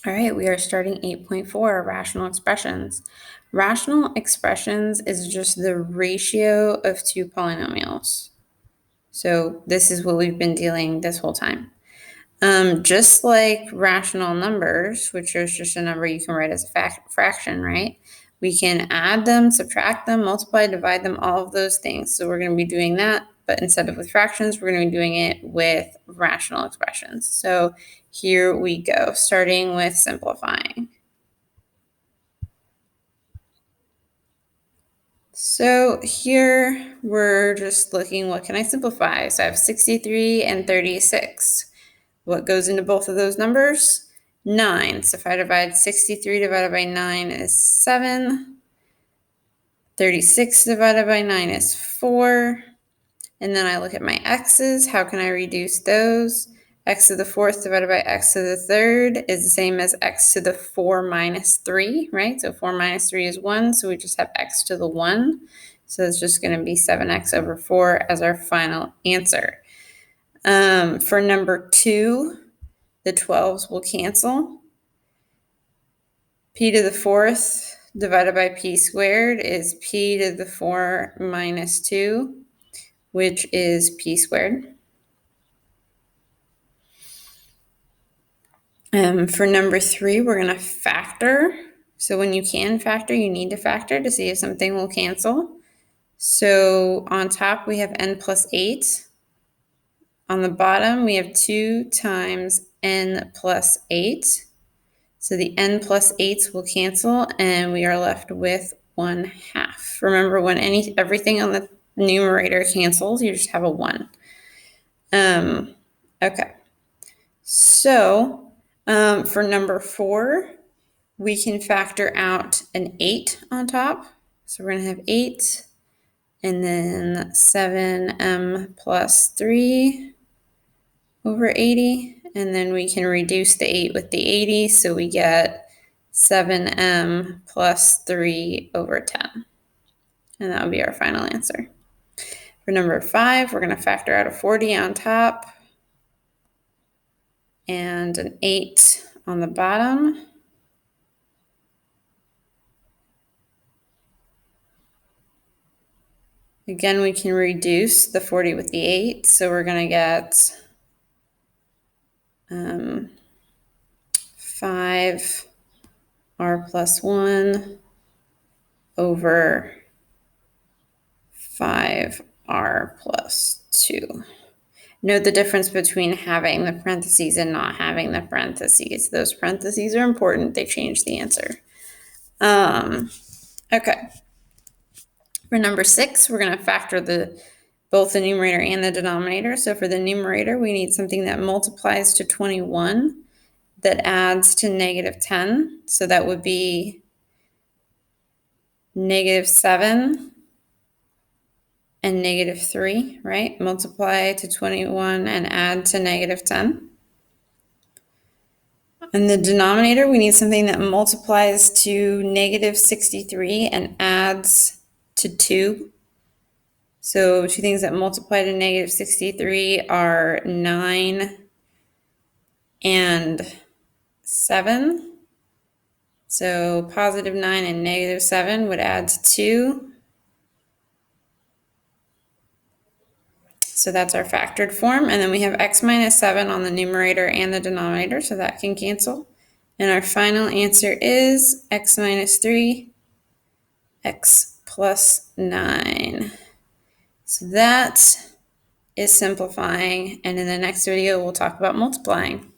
All right, we are starting 8.4, rational expressions. Rational expressions is just the ratio of two polynomials. So this is what we've been dealing this whole time. Just like rational numbers, which is just a number you can write as a fraction, right? We can add them, subtract them, multiply, divide them, all of those things. So we're going to be doing that, but instead of with fractions, we're going to be doing it with rational expressions. So here we go, starting with simplifying. So here we're just looking, what can I simplify? So I have 63 and 36. What goes into both of those numbers? 9. So if I divide 63 divided by 9 is 7. 36 divided by 9 is 4. And then I look at my x's. How can I reduce those? X to the fourth divided by x to the third is the same as x to the 4 minus 3, right? So 4 minus 3 is 1, so we just have x to the 1. So it's just going to be 7x over 4 as our final answer. For number 2, the 12s will cancel. P to the fourth divided by p squared is p to the 4 minus 2, which is p squared. For number 3, we're going to factor. So when you can factor, you need to factor to see if something will cancel. So on top, we have n plus 8. On the bottom, we have 2 times n plus 8. So the n plus 8s will cancel, and we are left with 1/2. Remember, when everything on the numerator cancels, you just have a 1. Okay. So for number 4, we can factor out an 8 on top. So we're going to have 8, and then 7m plus 3 over 80. And then we can reduce the 8 with the 80, so we get 7m plus 3 over 10. And that would be our final answer. For number 5, we're going to factor out a 40 on top and an 8 on the bottom. Again, we can reduce the 40 with the 8, so we're going to get 5r plus 1 over 5r plus 2. Note the difference between having the parentheses and not having the parentheses. Those parentheses are important. They change the answer. Okay. For number 6, we're going to factor both the numerator and the denominator. So for the numerator, we need something that multiplies to 21 that adds to negative 10. So that would be negative 7 and negative 3, right? Multiply to 21 and add to negative 10. In the denominator, we need something that multiplies to negative 63 and adds to 2. So two things that multiply to negative 63 are 9 and 7. So positive 9 and negative 7 would add to 2. So that's our factored form. And then we have x minus 7 on the numerator and the denominator, so that can cancel. And our final answer is x minus 3, x plus 9. So that is simplifying. And in the next video, we'll talk about multiplying.